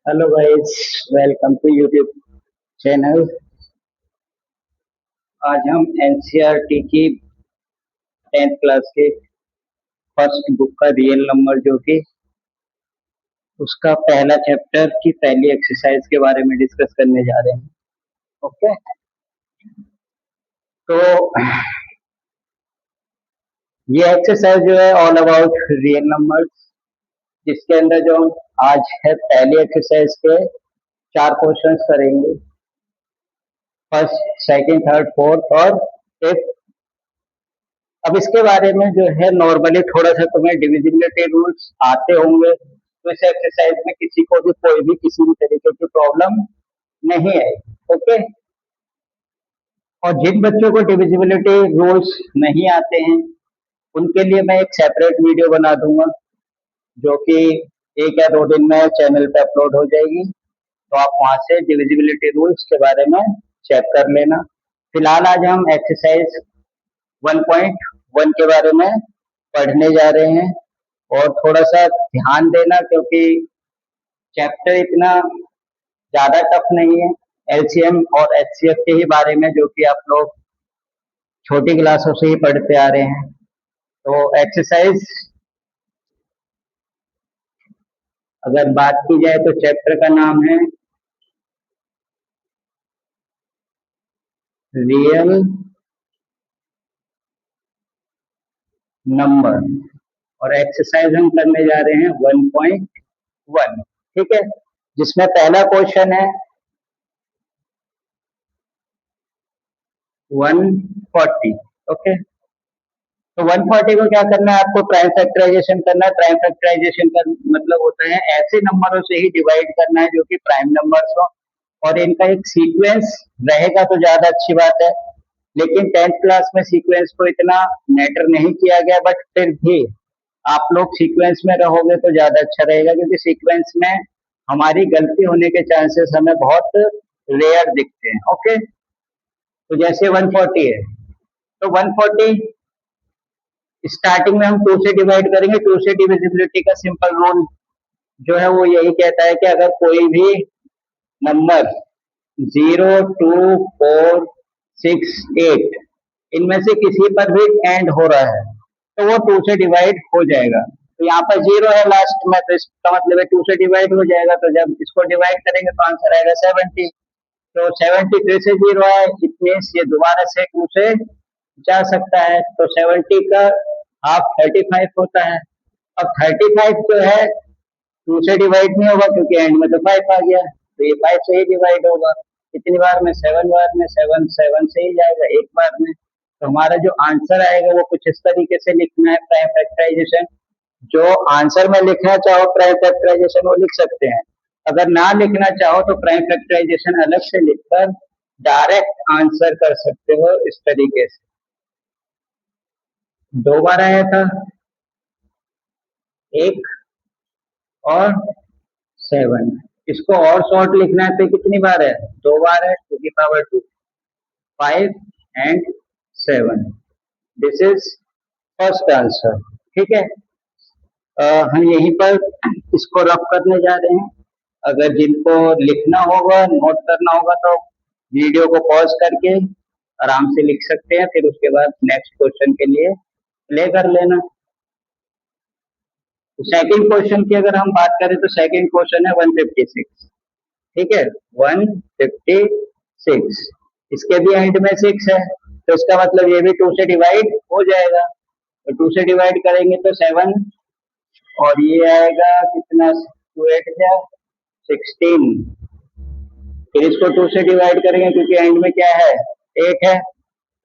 Hello guys, welcome to YouTube channel. आज हम NCERT की 10th क्लास के फर्स्ट बुक का रियल नंबर जो कि उसका पहला चैप्टर की पहली एक्सरसाइज के बारे में डिस्कस करने जा रहे हैं। ओके, तो ये एक्सरसाइज जो है ऑल अबाउट रियल नंबर्स, जिसके अंदर जो हम आज है पहली एक्सरसाइज के 4 क्वेश्चंस करेंगे। फर्स्ट, सेकंड, थर्ड, फोर्थ और फिफ्थ। अब इसके बारे में जो है नॉर्मली थोड़ा सा तुम्हें डिविजिबिलिटी रूल्स आते होंगे, तो इस एक्सरसाइज में किसी को भी कोई भी किसी भी तरीके की प्रॉब्लम नहीं आएगी। ओके, और जिन बच्चों को डिविजिबिलिटी रूल्स नहीं आते हैं उनके लिए मैं एक सेपरेट वीडियो बना दूंगा, जो कि 1 या 2 दिन में चैनल पे अपलोड हो जाएगी। तो आप वहां से डिविजिबिलिटी रूल्स के बारे में चेक कर लेना। फिलहाल आज हम एक्सरसाइज 1.1 के बारे में पढ़ने जा रहे हैं, और थोड़ा सा ध्यान देना क्योंकि चैप्टर इतना ज्यादा टफ नहीं है। एलसीएम और एचसीएफ के ही बारे में जो कि आप लोग छोटी क्लासों से ही पढ़ते आ रहे हैं। तो एक्सरसाइज अगर बात की जाए तो चैप्टर का नाम है रियल नंबर, और एक्सरसाइज हम करने जा रहे हैं 1.1। ठीक है, जिसमें पहला क्वेश्चन है 140। ओके, तो 140 को क्या करना है, आपको प्राइम फैक्टराइजेशन करना है। प्राइम फैक्टराइजेशन का मतलब होता है ऐसे नंबरों से ही डिवाइड करना है जो कि प्राइम नंबर्स हो, और इनका एक सीक्वेंस रहेगा तो ज्यादा अच्छी बात है। लेकिन 10th क्लास में सीक्वेंस को इतना मैटर नहीं किया गया, बट फिर भी आप लोग सीक्वेंस में रहोगे तो ज्यादा अच्छा रहेगा, क्योंकि सीक्वेंस में हमारी गलती होने के चांसेस हमें बहुत रेयर दिखते हैं। ओके, तो जैसे 140 है, तो 140 स्टार्टिंग में हम 2 से डिवाइड करेंगे। 2 से डिविजिबिलिटी का सिंपल रूल जो है वो यही कहता है कि अगर कोई भी नंबर 0, 2, 4, 6, 8 इनमें से किसी पर भी एंड हो रहा है तो वो 2 से डिवाइड हो जाएगा। तो यहाँ पर 0 है लास्ट में, तो इसका मतलब है 2 से डिवाइड हो जाएगा। तो जब इसको डिवाइड करेंगे तो आंसर आएगा 70। तो 70 फिर से 0 है, इट मीन्स ये दोबारा से 2 से जा सकता है। तो 70 का हाफ 35 होता है। अब 35 जो है 2 से डिवाइड नहीं होगा क्योंकि एंड में तो 5 आ गया, तो ये 5 से ही डिवाइड होगा। कितनी बार में, 7 बार में। 7 7 से ही जाएगा एक बार में। तो हमारा जो आंसर आएगा वो कुछ इस तरीके से लिखना है प्राइम फैक्टराइजेशन। जो आंसर में लिखना चाहो प्राइम फैक्टराइजेशन वो लिख सकते हैं। अगर ना लिखना चाहो तो प्राइम फैक्टराइजेशन अलग से लिखकर डायरेक्ट आंसर कर सकते हो इस तरीके से। 2 बार आया था, 1 और 7। इसको और शॉर्ट लिखना है तो कितनी बार है, 2 बार है, 2 की power 2, 5 and 7। This is first answer. ठीक है, हम यहीं पर इसको रफ करने जा रहे हैं। अगर जिनको लिखना होगा, नोट करना होगा, तो वीडियो को पॉज करके आराम से लिख सकते हैं, फिर उसके बाद नेक्स्ट क्वेश्चन के लिए प्ले कर लेना। तो सेकंड क्वेश्चन की अगर हम बात करें तो सेकंड क्वेश्चन है 156। ठीक है, 156, इसके भी एंड में 6 है, तो इसका मतलब ये भी 2 से डिवाइड हो जाएगा। तो 2 से डिवाइड करेंगे तो 7, और ये आएगा कितना, 2 8 जा 16। फिर इसको 2 से डिवाइड करेंगे क्योंकि एंड में क्या है, 8 है,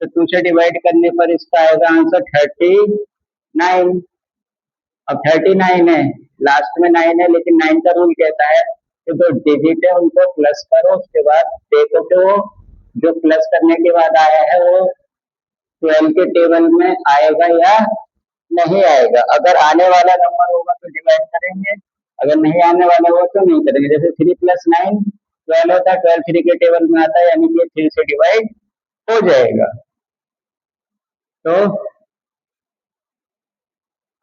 तो 2 से डिवाइड करने पर इसका आएगा आंसर 39। अब 39 है, लास्ट में 9 है, लेकिन 9 का रूल कहता है कि जो डिजिट है उनको प्लस करो, उसके बाद देखो कि वो जो प्लस करने के बाद आया है वो 12 के टेबल में आएगा या नहीं आएगा। अगर आने वाला नंबर होगा तो डिवाइड करेंगे, अगर नहीं आने वाला होगा तो नहीं करेंगे। जैसे 3 + 9 12 होता है, 12 3 के टेबल में आता है, यानी कि 3 से डिवाइड हो जाएगा। तो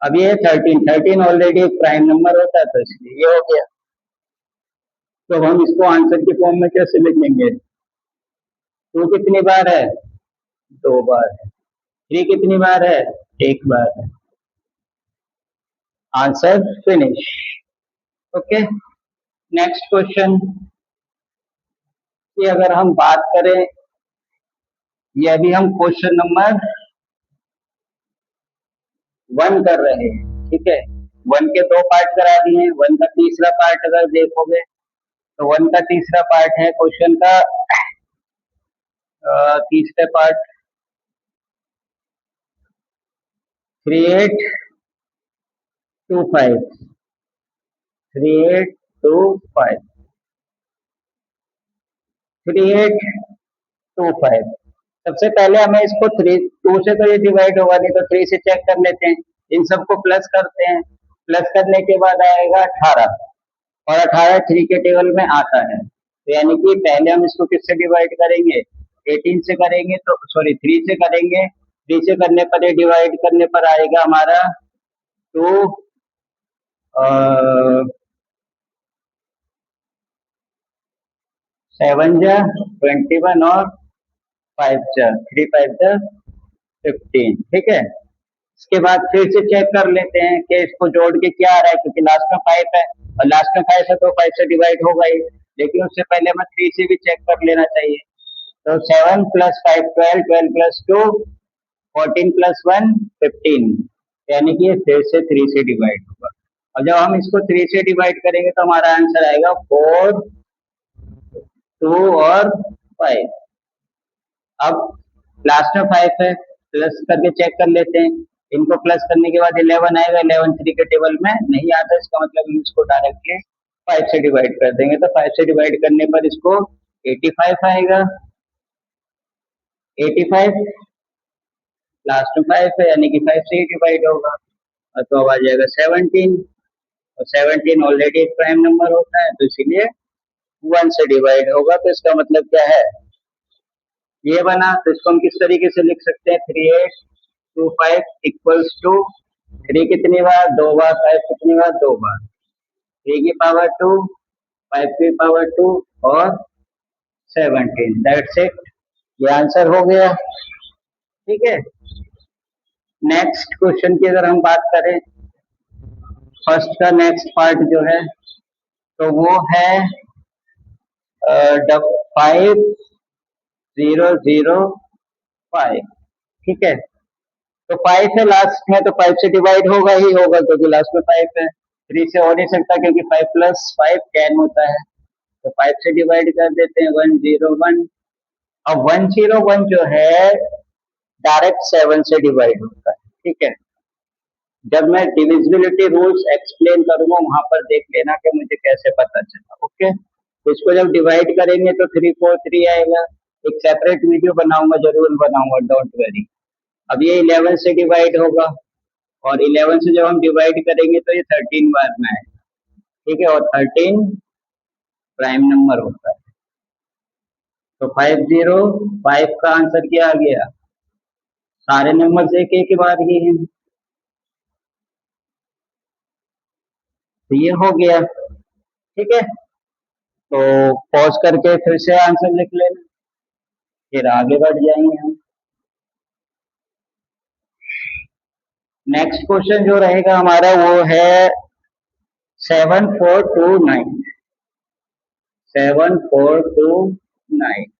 अब ये 13 ऑलरेडी एक प्राइम नंबर होता है, तो इसलिए ये हो गया। तो हम इसको आंसर की फॉर्म में कैसे लिखेंगे? 2 कितनी बार है? 2 बार है। 3 कितनी बार है? 1 बार है। Answer finish. Okay, next question की अगर हम बात करें, ये अभी हम क्वेश्चन नंबर 1 कर रहे हैं, ठीक है। 1 के 2 पार्ट करा दिए हैं, 1 का तीसरा पार्ट अगर देखोगे तो 1 का तीसरा पार्ट है क्वेश्चन का तीसरे पार्ट 3825 3825 3825। सबसे पहले हमें इसको 2 से तो ये डिवाइड होगा नहीं, तो 3 से चेक कर लेते हैं। इन सबको प्लस करते हैं, प्लस करने के बाद आएगा 18, और 18 3 के टेबल में आता है। तो यानी कि पहले हम इसको किससे डिवाइड करेंगे? 18 से करेंगे, तो सॉरी 3 से करेंगे। 3 से करने पर ये डिवाइड करने पर आएगा हमारा 2 7 जा 21 और 5 जा 3 5 जा 15, ठीक है। इसके बाद फिर से चेक कर लेते हैं कि इसको जोड़ के क्या आ रहा है, क्योंकि लास्ट में 5 है और लास्ट में 5 है तो 5 से डिवाइड होगा ही, लेकिन उससे पहले हमें 3 से भी चेक कर लेना चाहिए। तो 7 + 5 12, 12 + 2 14 + 1 15, यानी कि ये फिर से 3 से डिवाइड होगा। और जब हम इसको 3 से डिवाइड करेंगे तो हमारा आंसर आएगा 4 2 और 5। अब लास्ट में 5 है, प्लस करके चेक कर लेते हैं। इनको प्लस करने के बाद 11 आएगा, 11 3 के टेबल में नहीं आता, इसका मतलब हम इसको डायरेक्टली 5 से डिवाइड कर देंगे। तो 5 से डिवाइड करने पर इसको 85 आएगा, 85 लास्ट में 5 है, यानी कि 5 से ही डिवाइड होगा। तो अब आ जाएगा 17, और 17 ऑलरेडी एक प्राइम नंबर होता है, तो इसीलिए 1 से डिवाइड होगा। तो इसका मतलब क्या है? ये बना। तो इसको हम किस तरीके से लिख सकते हैं? 3825 इक्वल्स टू 3 कितनी बार? 2 बार। 5 कितनी बार? 2 बार। 3 की पावर 2, 5 की पावर 2 और 17, दैट्स इट। ये आंसर हो गया, ठीक है। नेक्स्ट क्वेश्चन की अगर हम बात करें, फर्स्ट का नेक्स्ट पार्ट जो है तो वो है 5005, ठीक है। तो 5 है लास्ट में, तो 5 से डिवाइड होगा ही होगा, क्योंकि लास्ट में 5 है। 3 से हो नहीं सकता, क्योंकि 5 + 5 10 होता है। तो 5 से डिवाइड कर देते हैं, 101। अब 101 जो है डायरेक्ट 7 से डिवाइड होता है, ठीक है। जब मैं डिविजिबिलिटी रूल्स एक्सप्लेन करूंगा वहां पर देख लेना कि मुझे कैसे पता चला, ओके। तो इसको जब डिवाइड करेंगे तो 343 आएगा। एक सेपरेट वीडियो बनाऊंगा, जरूर बनाऊंगा, डोंट वरी। अब ये 11 से डिवाइड होगा, और 11 से जब हम डिवाइड करेंगे तो ये 13 बार में आएगा, ठीक है। और 13 प्राइम नंबर होता है। तो 505 का आंसर क्या आ गया? सारे नंबर एक एक बार ही हैं, तो ये हो गया, ठीक है। तो पॉज करके फिर से आंसर लिख लेना, फिर आगे बढ़ जाएंगे हम। नेक्स्ट क्वेश्चन जो रहेगा हमारा वो है 7429, 7429।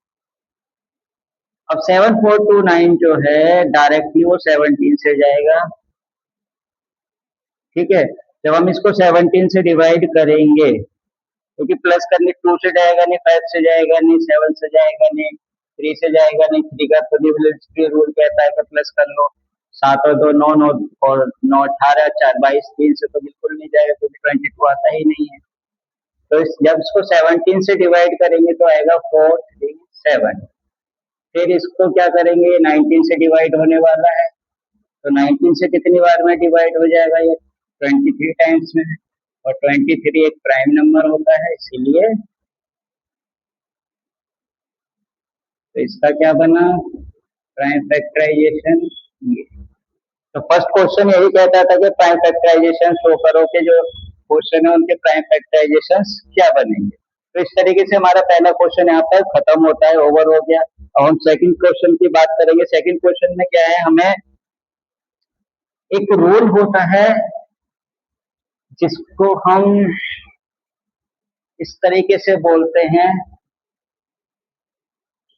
अब 7429 जो है डायरेक्टली वो 17 से जाएगा, ठीक है। जब हम इसको 17 से डिवाइड करेंगे, क्योंकि प्लस करने 2 से जाएगा नहीं, 5 से जाएगा नहीं, 7 से जाएगा नहीं, 3 से जाएगा नहीं। 3 का तो डिविजिबिलिटी रूल कहता है कि प्लस कर लो। 7 और 2 9, 9 और 9 18, 4 22, 3 से तो बिल्कुल नहीं जाएगा, क्योंकि 22 आता ही नहीं है। तो जब इसको 17 से डिवाइड करेंगे तो आएगा 437। फिर इसको क्या करेंगे? 19 से डिवाइड होने वाला है, तो 19 से कितनी बार में डिवाइड हो जाएगा? ये 23 टाइम्स में है, और 23 एक प्राइम नंबर होता है, इसीलिए तो इसका क्या बना? Prime factorization. ये तो फर्स्ट क्वेश्चन यही कहता था कि प्राइम फैक्टराइजेशन शो करो, के जो क्वेश्चन है उनके प्राइम फैक्टराइजेशन क्या बनेंगे। तो इस तरीके से हमारा पहला क्वेश्चन यहाँ पर खत्म होता है, ओवर हो गया। अब हम सेकंड क्वेश्चन की बात करेंगे। सेकंड क्वेश्चन में क्या है, हमें एक रूल होता है जिसको हम इस तरीके से बोलते हैं,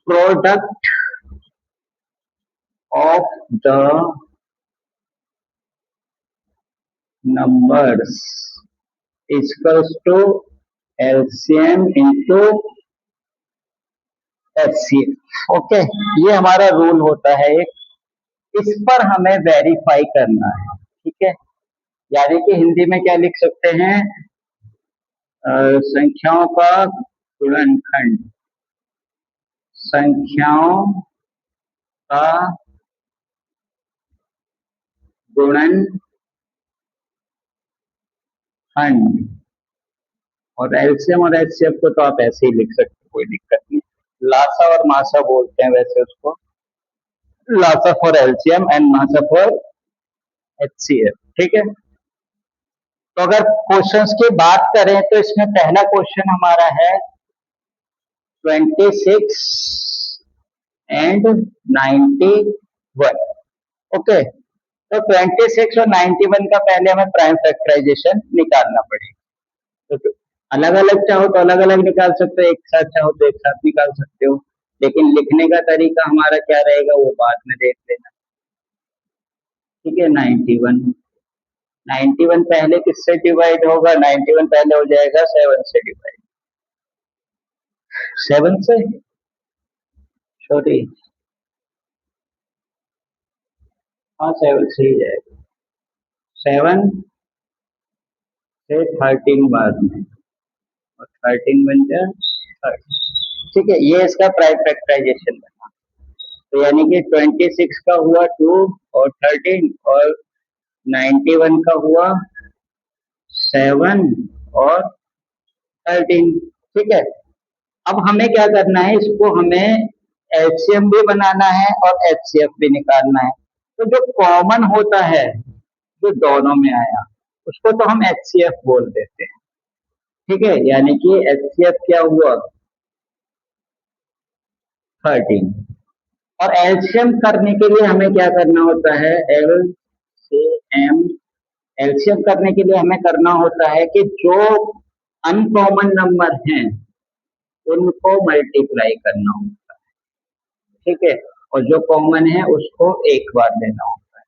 product of the numbers equals to LCM into HCF. Okay, ये हमारा रूल होता है एक, इस पर हमें वेरीफाई करना है। ठीक है, यानी कि हिंदी में क्या लिख सकते हैं, संख्याओं का गुणनखंड, संख्याओं का गुणनखंड, और एलसीएम और एचसीएफ को तो आप ऐसे ही लिख सकते हो, कोई दिक्कत नहीं। लासा और मासा बोलते हैं वैसे उसको, लासा फॉर एलसीएम एंड मासा फॉर एचसीएफ। ठीक है, तो अगर क्वेश्चंस की बात करें तो इसमें पहला क्वेश्चन हमारा है 26 एंड 91। ओके, तो 26 और 91 का पहले हमें प्राइम फैक्टराइजेशन निकालना पड़ेगा। तो अलग अलग चाहो तो अलग अलग निकाल सकते हो, एक साथ चाहो तो एक साथ निकाल सकते हो, लेकिन लिखने का तरीका हमारा क्या रहेगा वो बाद में देख लेना। ठीक है, 91 पहले किससे डिवाइड होगा, 91 पहले हो जाएगा 7 से डिवाइड, 7 से, सॉरी, हाँ 7 से ही जाएगा, 7 से 13 बाद में, और 13 बन जाए 30। ठीक है, ये इसका प्राइम फैक्टराइजेशन बना। तो यानी कि 26 का हुआ 2 और 13, और 91 का हुआ 7 और 13। ठीक है, अब हमें क्या करना है, इसको हमें एलसीएम भी बनाना है और एचसीएफ भी निकालना है। तो जो कॉमन होता है जो दोनों में आया उसको तो हम एचसीएफ बोल देते हैं। ठीक है, यानी कि एचसीएफ क्या हुआ 13। और एलसीएम करने के लिए हमें क्या करना होता है, एलसीएम, एलसीएम करने के लिए हमें करना होता है कि जो अनकॉमन नंबर हैं उनको मल्टीप्लाई करना होता है। ठीक है, और जो कॉमन है उसको एक बार लेना होता है।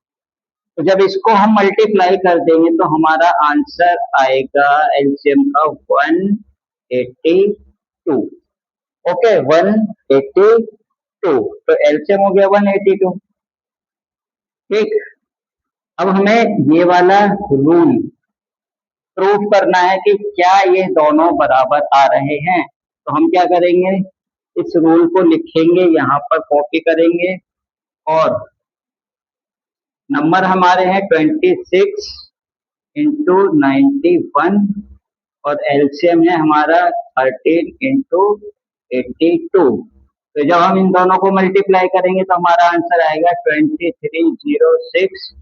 तो जब इसको हम मल्टीप्लाई कर देंगे तो हमारा आंसर आएगा एलसीएम का 182। ओके, 182, तो एलसीएम हो गया 182। ठीक, अब हमें ये वाला रूल प्रूफ करना है कि क्या ये दोनों बराबर आ रहे हैं। तो हम क्या करेंगे, इस रूल को लिखेंगे, यहाँ पर कॉपी करेंगे, और नंबर हमारे हैं 26 इंटू 91, और एलसीएम है हमारा 13 इंटू 82। तो जब हम इन दोनों को मल्टीप्लाई करेंगे तो हमारा आंसर आएगा 2306,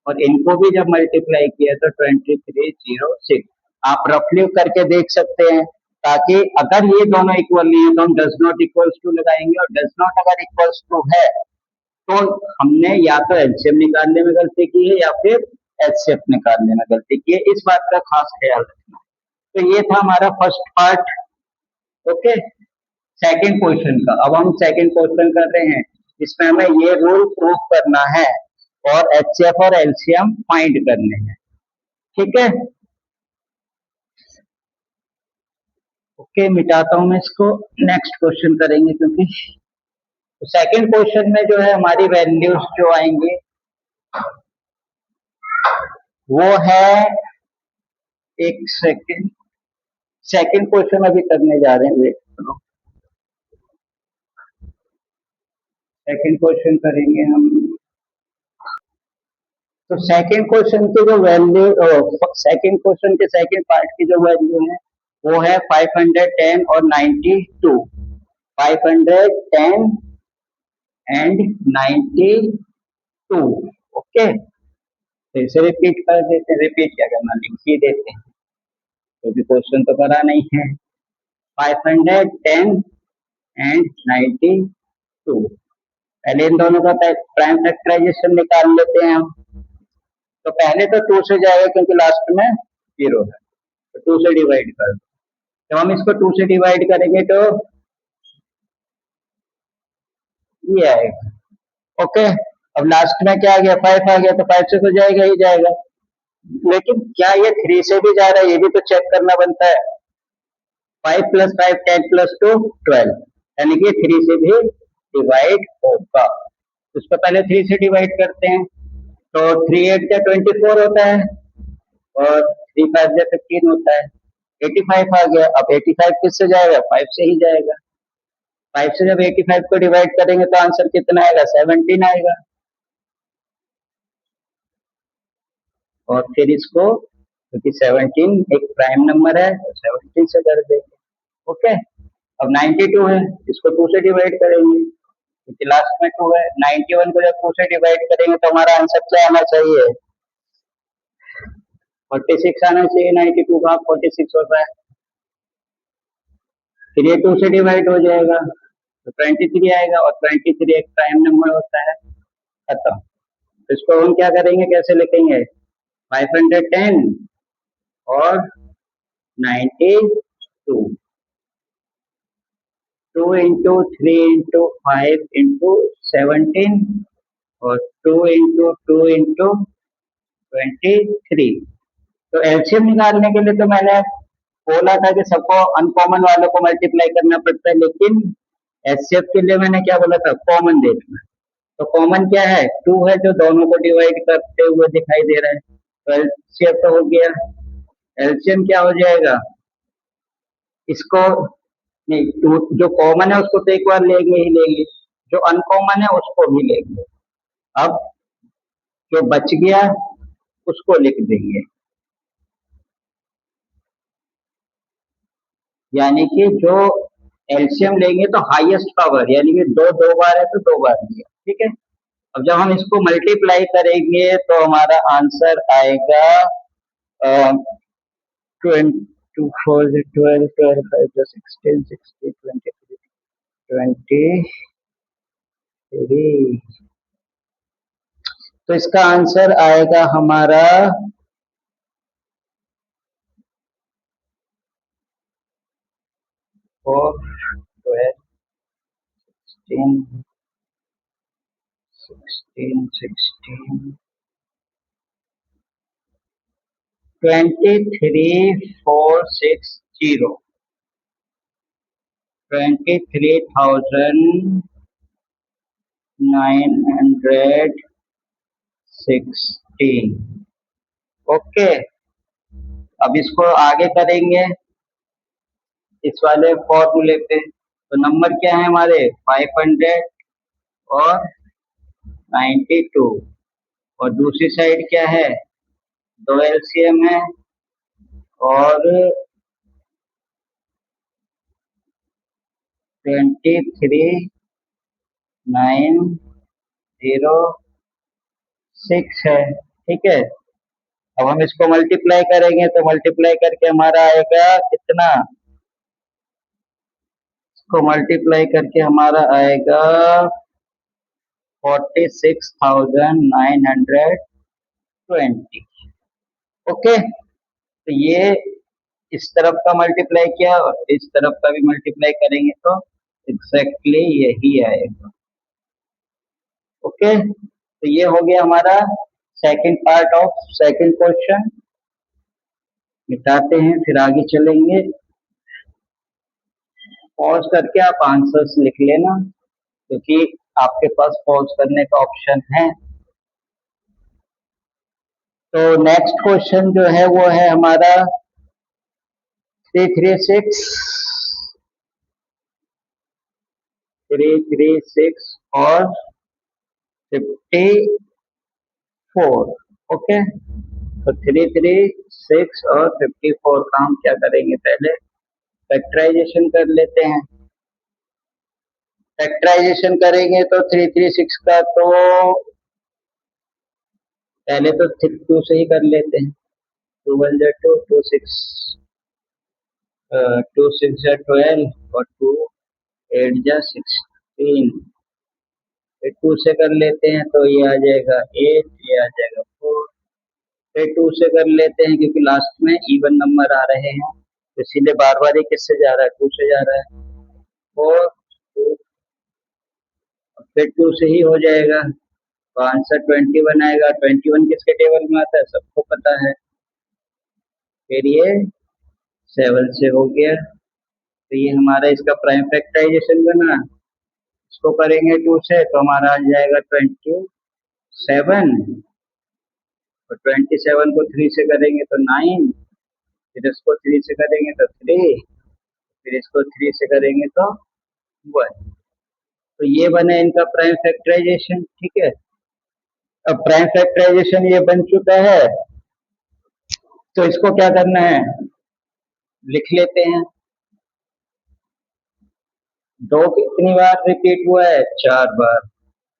और इनको भी जब मल्टीप्लाई किया तो 2306। आप रफली करके देख सकते हैं, ताकि अगर ये दोनों इक्वल नहीं है तो हम डज नॉट इक्वल्स टू लगाएंगे, और डज नॉट अगर इक्वल्स टू है तो हमने या तो एलसीएम निकालने में गलती की है या फिर एचसीएफ निकालने में गलती की है। इस बात का खास ख्याल रखना। तो ये था हमारा first part. Okay, second question का, अब हम सेकंड क्वेश्चन कर रहे हैं, इसमें हमें ये रूल प्रूफ करना है और एचसीएफ और एलसीएम फाइंड करने हैं। ठीक है, ओके, मिटाता हूं मैं इसको, नेक्स्ट क्वेश्चन करेंगे, क्योंकि सेकंड क्वेश्चन में जो है हमारी वैल्यूज जो आएंगी वो है, एक सेकंड, सेकंड क्वेश्चन अभी करने जा रहे हैं, वेट करो, सेकंड क्वेश्चन करेंगे हम। तो सेकंड क्वेश्चन की जो वैल्यू, सेकंड क्वेश्चन के सेकंड पार्ट की जो वैल्यू है वो है 510 और 92, 510 एंड 92। ओके, फिर से रिपीट कर देते हैं, रिपीट क्या करना, लिख ही देते हैं क्योंकि क्वेश्चन तो करा नहीं है। 510 एंड 92। पहले इन दोनों का प्राइम फैक्टराइजेशन निकाल लेते हैं हम। तो पहले तो 2 से जाएगा क्योंकि लास्ट में 0 है, तो 2 से डिवाइड कर दो। जब हम इसको 2 से डिवाइड करेंगे तो ये आएगा। ओके, अब लास्ट में क्या आ गया, 5 आ गया, तो 5 से तो जाएगा ही जाएगा। लेकिन क्या ये 3 से भी जा रहा है, ये भी तो चेक करना बनता है। 5 + 5 10 + 2 12, यानी कि 3 से भी डिवाइड होगा। उसको पहले 3 से डिवाइड करते हैं, तो 3 8 का 24 होता है और 3 5 का 15 होता है। 85 आ गया। अब 85 किससे जाएगा, 5 से ही जाएगा। 5 से जब 85 को डिवाइड करेंगे तो आंसर कितना आएगा, 17 आएगा। और फिर इसको, क्योंकि 17 एक प्राइम नंबर है, तो 17 से कर देंगे। ओके, अब 92 है, इसको 2 से डिवाइड करेंगे क्योंकि लास्ट में 2 है। 91 को जब 2 से डिवाइड करेंगे तो हमारा आंसर क्या आना चाहिए, 46 आना चाहिए। 92 का 46 होता है। फिर ये 2 से डिवाइड हो जाएगा तो 23 आएगा, और 23 एक प्राइम नंबर होता है। खत्म। तो इसको हम क्या करेंगे, कैसे लिखेंगे, 510 और 92, 2 × 3 × 5 × 17 और 2 × 2 × 23। तो एलसीएम निकालने के लिए तो मैंने बोला था कि सबको अनकॉमन वालों को मल्टीप्लाई करना पड़ता है, लेकिन एचसीएफ के लिए मैंने क्या बोला था, कॉमन देखना। तो कॉमन क्या है, 2 है जो दोनों को डिवाइड करते हुए दिखाई दे रहा है, तो एलसीएफ तो हो गया। एलसीएम क्या हो जाएगा, इसको नहीं, जो कॉमन है उसको तो एक बार लेंगे ही लेंगे, जो अनकॉमन है उसको भी लेंगे। अब जो बच गया उसको लिख देंगे, यानी कि जो एलसीएम लेंगे तो हाईएस्ट पावर, यानी कि दो बार है तो 2 बार लिया। ठीक है, अब जब हम इसको मल्टीप्लाई करेंगे तो हमारा आंसर आएगा 4 12 12 5 16 16 23 23। तो इसका आंसर आएगा हमारा 4 12 16 16 16 23460, 23,916। ओके, अब इसको आगे करेंगे इस वाले फॉर्मूले पे। तो नंबर क्या है हमारे, 500 और 92, और दूसरी साइड क्या है, 2 एलसीएम है और 23,906 है। ठीक है, अब हम इसको मल्टीप्लाई करेंगे तो मल्टीप्लाई करके हमारा आएगा कितना, इसको मल्टीप्लाई करके हमारा आएगा 46,920। ओके, तो ये इस तरफ का मल्टीप्लाई किया और इस तरफ का भी मल्टीप्लाई करेंगे तो एग्जैक्टली यही आएगा। ओके, तो ये हो गया हमारा second part of second question. मिटाते हैं फिर आगे चलेंगे। पॉज करके आप आंसर्स लिख लेना क्योंकि आपके पास पॉज करने का ऑप्शन है। तो नेक्स्ट क्वेश्चन जो है वो है हमारा 336 और 54। ओके, तो 336 और 54 का हम क्या करेंगे, पहले फैक्टराइजेशन कर लेते हैं। फैक्टराइजेशन करेंगे तो 336 का तो पहले तो 2 से ही कर लेते हैं, 2 1 2 2 6 टू सिक्स जा 12 और टू एट जा 16। फिर टू से कर लेते हैं तो ये आ जाएगा 8, ये आ जाएगा 4। फिर टू से कर लेते हैं क्योंकि लास्ट में इवन नंबर आ रहे हैं, तो इसीलिए बार बार ये किससे जा रहा है, टू से जा रहा है। 4 2, फिर टू से ही हो जाएगा तो आंसर 21 आएगा। 21 किसके टेबल में आता है, सबको पता है। फिर ये 7 से हो गया, तो ये हमारा इसका प्राइम फैक्टराइजेशन बना। इसको करेंगे टू से तो हमारा आ जाएगा 27, और 27 को थ्री से करेंगे तो 9, फिर इसको थ्री से करेंगे तो 3, फिर इसको थ्री से करेंगे तो 1। तो ये बने इनका प्राइम फैक्टराइजेशन, ठीक है। अब प्राइम फैक्टराइजेशन ये बन चुका है, तो इसको क्या करना है, लिख लेते हैं। दो कितनी बार रिपीट हुआ है, 4 बार,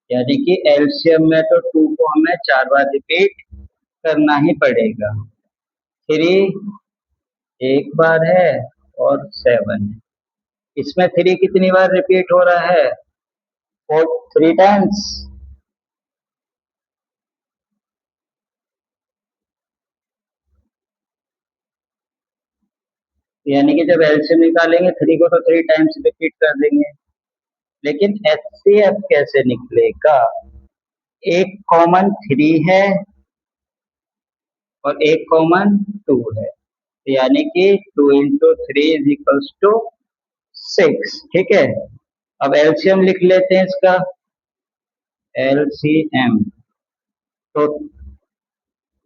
यानी कि एलसीएम में तो टू को हमें 4 बार रिपीट करना ही पड़ेगा। थ्री एक बार है और 7 है। इसमें थ्री कितनी बार रिपीट हो रहा है, 3 टाइम्स। यानी कि जब एलसीएम निकालेंगे थ्री को तो 3 टाइम्स रिपीट कर देंगे। लेकिन एचसीएफ कैसे निकलेगा, एक कॉमन 3 है और एक कॉमन 2 है, यानी कि 2 इंटू 3 इज इक्वल्स टू 6, ठीक है। अब एलसीएम लिख लेते हैं इसका, एलसीएम तो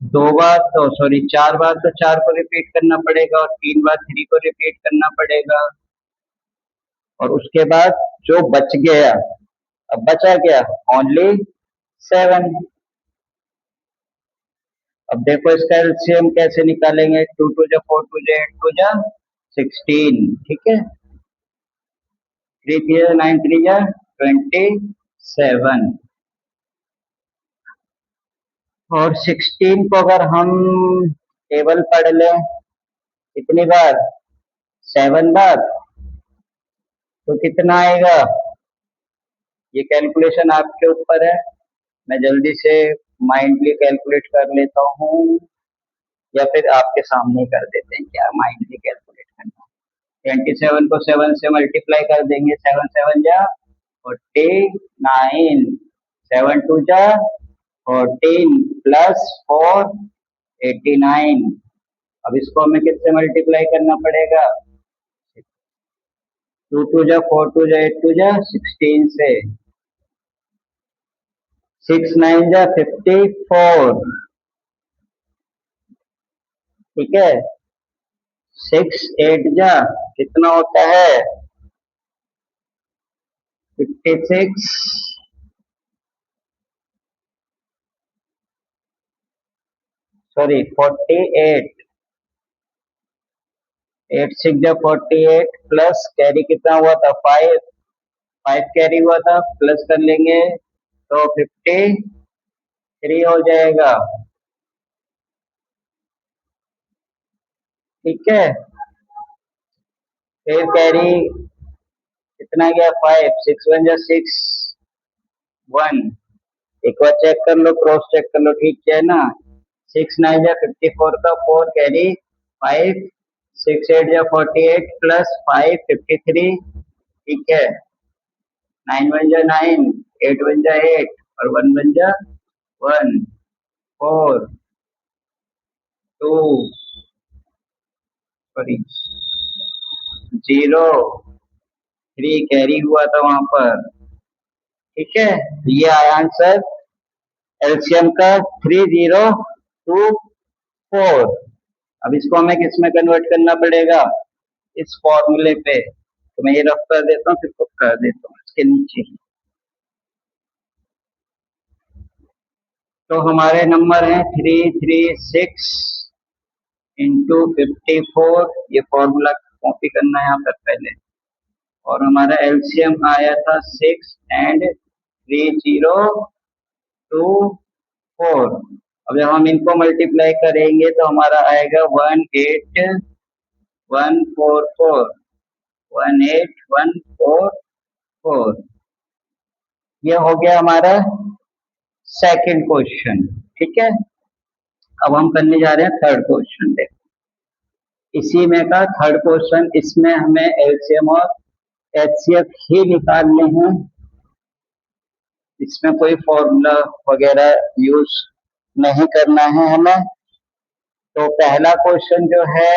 2 बार तो सॉरी 4 बार तो 4 को रिपीट करना पड़ेगा और 3 बार 3 को रिपीट करना पड़ेगा, और उसके बाद जो बच गया, अब बचा क्या, ओनली 7। अब देखो इसका एलसीएम कैसे निकालेंगे, 2 टू जा 4 टू जा 8 टू जा 16, ठीक है। 3 3 जा 9 3 जा 27, और 16 को अगर हम टेबल पढ़ लें कितनी बार, 7 बार, तो कितना आएगा, ये कैलकुलेशन आपके ऊपर है। मैं जल्दी से माइंडली कैलकुलेट कर लेता हूँ, या फिर आपके सामने कर देते हैं, क्या माइंडली कैलकुलेट करना। 27 को 7 से मल्टीप्लाई कर देंगे, 7 7 जा 49, 7 2 जा 14 प्लस 4 89। अब इसको हमें किससे मल्टीप्लाई करना पड़ेगा, 2 2 जा 4 2 जा 8 2 जा 16 से, 6 9 जा 54, ठीक है। 6 8 जा कितना होता है, 56, सॉरी 48, 8 6 जा 48 प्लस कैरी कितना हुआ था, 5, 5 कैरी हुआ था, प्लस कर लेंगे तो 53 हो जाएगा, ठीक है। फिर कैरी कितना गया, 5, 6 1 जा 6 1, एक बार चेक कर लो, क्रॉस चेक कर लो, ठीक है ना। 6 9 जा 54 का 4 कैरी 5, 6 8 जा 48 प्लस 5 53, ठीक है। 9 1 जा 9, 8 1 जा 8 और 1 1 जा 1, 4 2 सॉरी 0 3 कैरी हुआ था वहां पर, ठीक है। ये आया आंसर एलसीएम का 3024। अब इसको हमें किस में कन्वर्ट करना पड़ेगा, इस फॉर्मूले पे। तो मैं ये रफ कर देता हूँ, फिर को कर देता हूँ इसके नीचे ही। तो हमारे नंबर हैं 336 इंटू 54, ये फॉर्मूला कॉपी करना है यहाँ पर पहले, और हमारा एलसीएम आया था 6 एंड 3024। अब जब हम इनको मल्टीप्लाई करेंगे तो हमारा आएगा 18 144 18144। ये हो गया हमारा सेकंड क्वेश्चन। ठीक है, अब हम करने जा रहे हैं थर्ड क्वेश्चन। देखो इसी में का थर्ड क्वेश्चन, इसमें हमें एलसीएम और एचसीएफ ही निकालने हैं, इसमें कोई फॉर्मूला वगैरह यूज नहीं करना है हमें। तो पहला क्वेश्चन जो है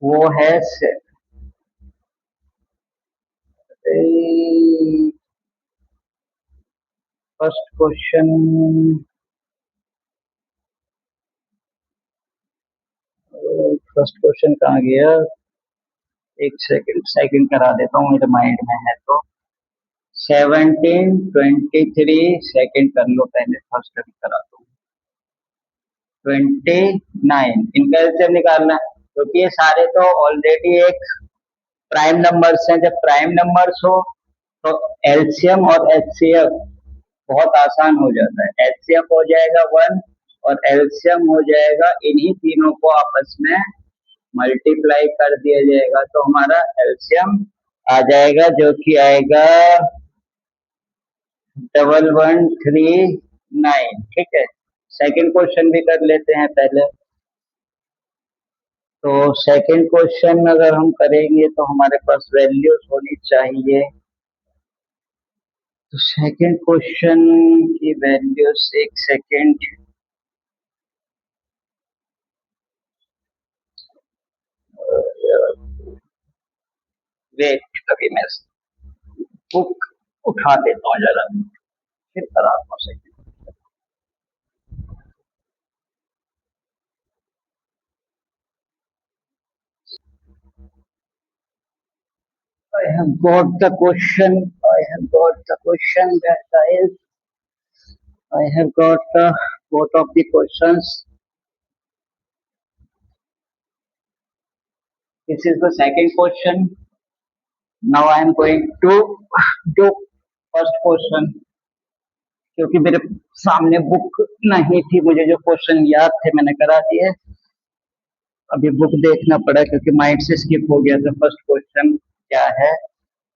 वो है फर्स्ट क्वेश्चन। फर्स्ट क्वेश्चन कहाँ गया? एक सेकंड करा देता हूँ, मेरे माइंड में है तो। 1723 सेकंड कर लो पहले, फर्स्ट अभी करा दो। 29 इनका एलसीएम निकालना है, क्योंकि ये सारे तो ऑलरेडी एक प्राइम नंबर्स हैं। जब प्राइम नंबर्स हो तो एलसीएम और एचसीएफ बहुत आसान हो जाता है। एचसीएफ हो जाएगा 1 और एलसीएम हो जाएगा, इन्हीं तीनों को आपस में मल्टीप्लाई कर दिया जाएगा तो हमारा एलसीएम आ जाएगा, जो कि आएगा 1139। ठीक है, सेकंड क्वेश्चन भी कर लेते हैं पहले। तो सेकंड क्वेश्चन अगर हम करेंगे तो हमारे पास वैल्यूज होनी चाहिए। तो सेकंड क्वेश्चन की वैल्यूज, एक सेकंड, वेट अभी मैं बुक उठा देता हूँ जरा, फिर कराता हूँ second. I have got the question. I have got the question, guys. I have got the both of the questions. This is the second question. Now I am going to do first question. क्योंकि मेरे सामने book नहीं थी, मुझे जो question याद थे मैंने करा दिए। अभी बुक देखना पड़ा क्योंकि माइंड से स्किप हो गया था। फर्स्ट क्वेश्चन क्या है?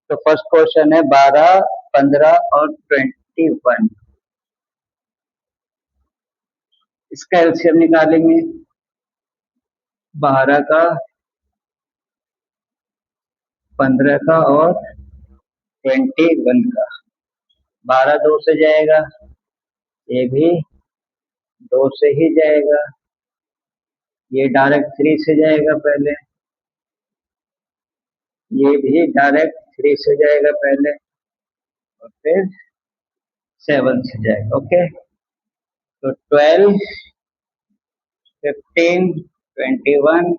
तो फर्स्ट क्वेश्चन है 12, 15 और 21। इसका एलसीएम निकालेंगे। 12 का, 15 का और 21 का। 12 2 से जाएगा, ये भी 2 से ही जाएगा, ये डायरेक्ट 3 से जाएगा पहले, ये भी डायरेक्ट 3 से जाएगा पहले, और फिर 7 से जाएगा। ओके, तो 12, 15, 21,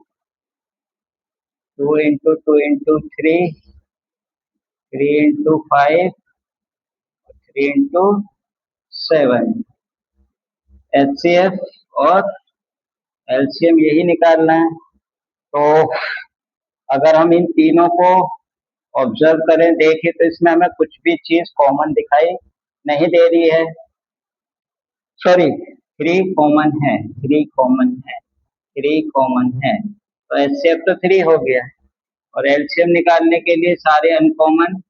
2 into 2 into 3, 3 into 5, 3 into 7। HCF और एलसीएम यही निकालना है। तो अगर हम इन तीनों को ऑब्जर्व करें, देखें, तो इसमें हमें कुछ भी चीज कॉमन दिखाई नहीं दे रही है। सॉरी, 3 कॉमन है, 3 कॉमन है, 3 कॉमन है। तो एचसीएफ तो 3 हो गया, और एलसीएम निकालने के लिए सारे अनकॉमन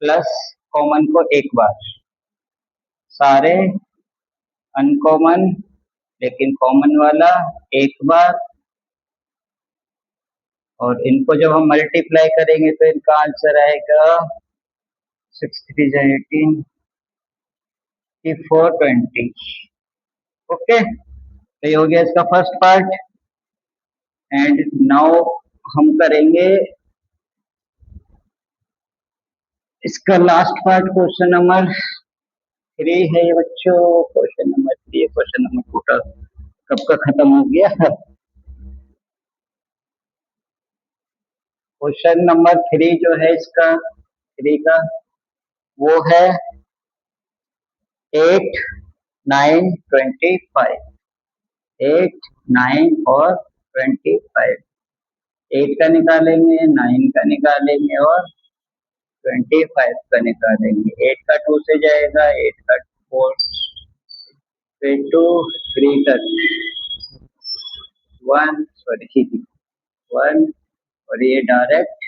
प्लस कॉमन को एक बार, सारे अनकॉमन लेकिन कॉमन वाला एक बार, और इनको जब हम मल्टीप्लाई करेंगे तो इनका आंसर आएगा 6 3 18, 420। ओके, तो ये हो गया इसका फर्स्ट पार्ट। एंड नाउ हम करेंगे इसका लास्ट पार्ट, क्वेश्चन नंबर 3 है ये बच्चों। क्वेश्चन नंबर 3, क्वेश्चन नंबर 2 कब का खत्म हो गया। क्वेश्चन नंबर 3 जो है इसका, 3 का, वो है 8 9 25। 8 9 और 25। 8 का निकालेंगे, 9 का निकालेंगे और 25 का निकालेंगे। 8 का 2 से जाएगा, 8 का 4, फिर 2 3 तक, 1 सॉरी 1 और ये डायरेक्ट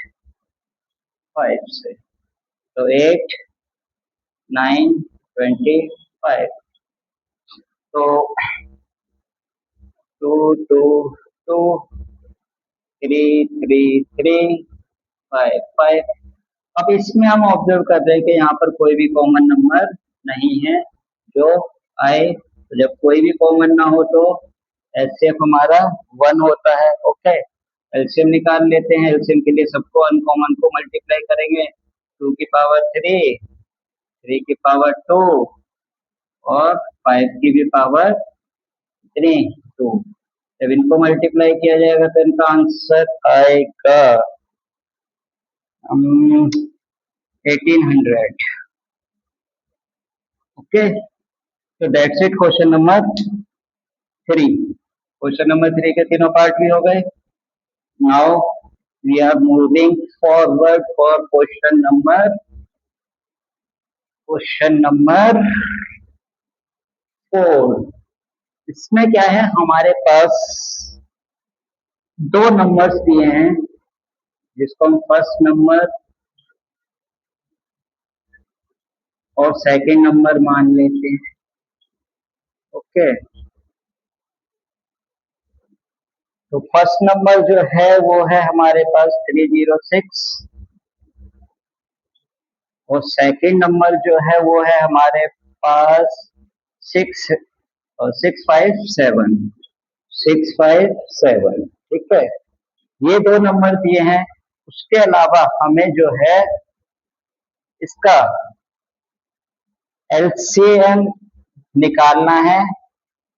5 से, तो 8 9 25, तो 2 2 2 3 3 3 5 5। अब इसमें हम ऑब्जर्व कर रहे हैं कि यहाँ पर कोई भी कॉमन नंबर नहीं है जो आए, तो जब कोई भी कॉमन ना हो तो एचसीएफ हमारा 1 होता है। ओके, एलसीएम निकाल लेते हैं। एलसीएम के लिए सबको अनकॉमन को मल्टीप्लाई करेंगे, 2 की पावर 3, 3 की पावर 2 और 5 की भी पावर 3 2। जब इनको मल्टीप्लाई किया जाएगा तो इनका आंसर आएगा 1800। ओके, तो that's it question number 3। Question number 3 के तीनों पार्ट भी हो गए। Now we are moving forward for question number 4। इसमें क्या है, हमारे पास दो नंबर्स दिए हैं जिसको हम फर्स्ट नंबर और सेकंड नंबर मान लेते हैं। ओके, तो फर्स्ट नंबर जो है वो है हमारे पास 306 और सेकंड नंबर जो है वो है हमारे पास 657। ठीक है, ये दो नंबर दिए हैं। उसके अलावा हमें जो है इसका एलसीएम निकालना है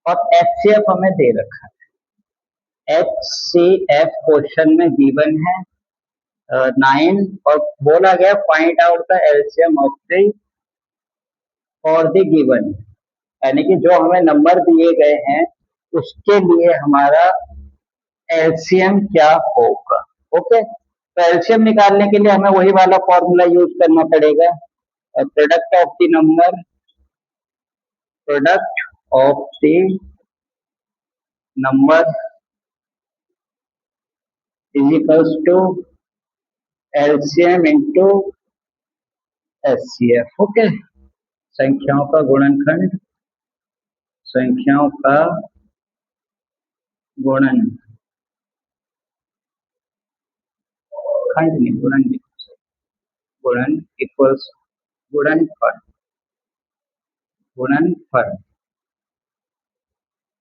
और एचसीएफ हमें दे रखा है। एचसीएफ क्वेश्चन में गिवन है 9 और बोला गया find out the LCM of the for the given, यानी कि जो हमें नंबर दिए गए हैं उसके लिए हमारा एलसीएम क्या होगा। ओके, तो एलसीएम निकालने के लिए हमें वही वाला फॉर्मूला यूज करना पड़ेगा, product of the number is equals to LCM into HCF. Okay, संख्याओं का गुणनखंड, संख्याओं का गुणन खंड नहीं, गुणन इक्वल्स गुणनफल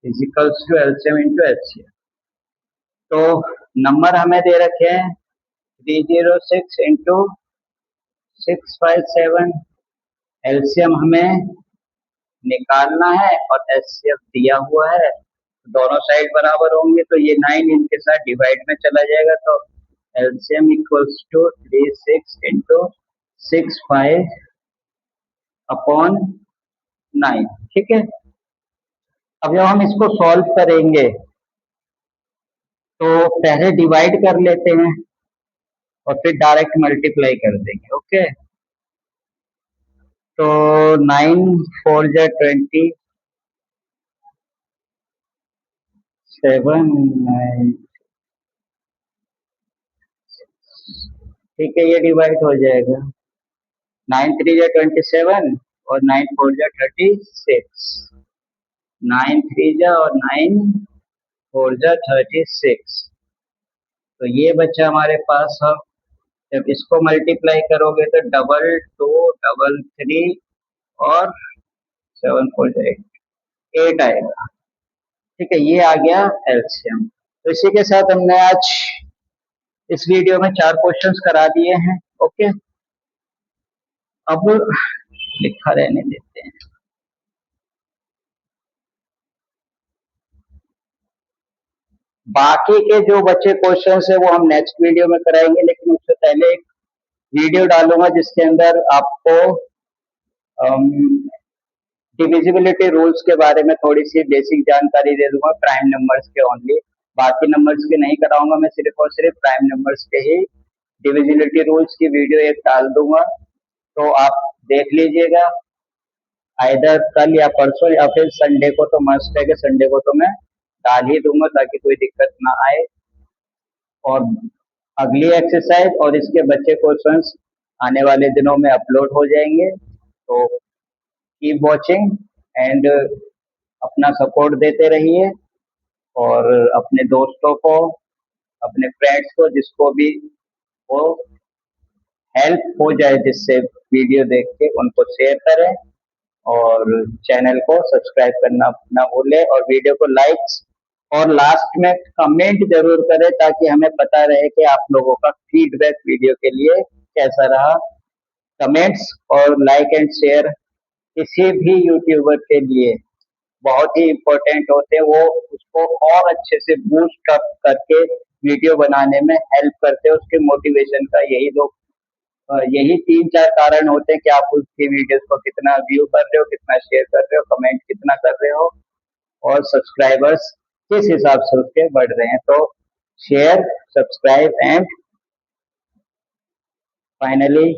is equals to LCM into HCF. तो नंबर हमें दे रखे हैं 306 इंटू 657, एलसीएम हमें निकालना है और एचसीएफ दिया हुआ है। दोनों साइड बराबर होंगे तो ये 9 इनके साथ डिवाइड में चला जाएगा, तो LCM equals to 36 into 65 upon 9। ठीक है, अब जब हम इसको सॉल्व करेंगे तो पहले डिवाइड कर लेते हैं और फिर डायरेक्ट मल्टीप्लाई कर देंगे। ओके, तो 9 4 जा 27, 9 ठीक है, ये डिवाइड हो जाएगा। 9 3 जा 27 और 9 4 जा 36, 9 3 जा और 9 4 जा 36, तो ये बच्चा हमारे पास। अब जब इसको मल्टीप्लाई करोगे तो 22 और 7 4 जा 8 आएगा। ठीक है, ये आ गया एलसीएम। तो इसी के साथ हमने आज इस वीडियो में 4 क्वेश्चंस करा दिए हैं। ओके, अब लिखा रहने देते हैं। बाकी के जो बचे क्वेश्चंस है वो हम नेक्स्ट वीडियो में कराएंगे, लेकिन उससे पहले एक वीडियो डालूंगा जिसके अंदर आपको डिविजिबिलिटी रूल्स के बारे में थोड़ी सी बेसिक जानकारी दे दूंगा, प्राइम नंबर्स के ओनली। बाकी नंबर्स के नहीं कराऊंगा, मैं सिर्फ और सिर्फ प्राइम नंबर्स के ही डिविजिबिलिटी रूल्स की वीडियो एक डाल दूंगा, तो आप देख लीजिएगा आइदर कल या परसों या फिर संडे को। तो मस्ट है कि संडे को तो मैं डाल ही दूंगा ताकि कोई दिक्कत ना आए। और अगली एक्सरसाइज और इसके बच्चे क्वेश्चंस आने वाले दिनों में अपलोड हो जाएंगे। तो कीप वॉचिंग एंड अपना सपोर्ट देते रहिए, और अपने दोस्तों को, अपने फ्रेंड्स को, जिसको भी वो हेल्प हो जाए जिससे वीडियो देख के, उनको शेयर करें, और चैनल को सब्सक्राइब करना ना भूलें, और वीडियो को लाइक्स और लास्ट में कमेंट जरूर करें ताकि हमें पता रहे कि आप लोगों का फीडबैक वीडियो के लिए कैसा रहा। कमेंट्स और लाइक एंड शेयर किसी भी यूट्यूबर के लिए बहुत ही इम्पोर्टेंट होते हैं। वो उसको और अच्छे से बूस्ट अप करके वीडियो बनाने में हेल्प करते हैं। उसके मोटिवेशन का यही 3-4 कारण होते हैं कि आप उसकी वीडियोस को कितना व्यू कर रहे हो, कितना शेयर कर रहे हो, कमेंट कितना कर रहे हो, और सब्सक्राइबर्स किस हिसाब से उसके बढ़ रहे हैं। तो share, subscribe and finally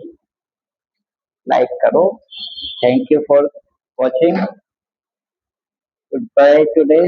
like करो। Thank you for watching. Goodbye today.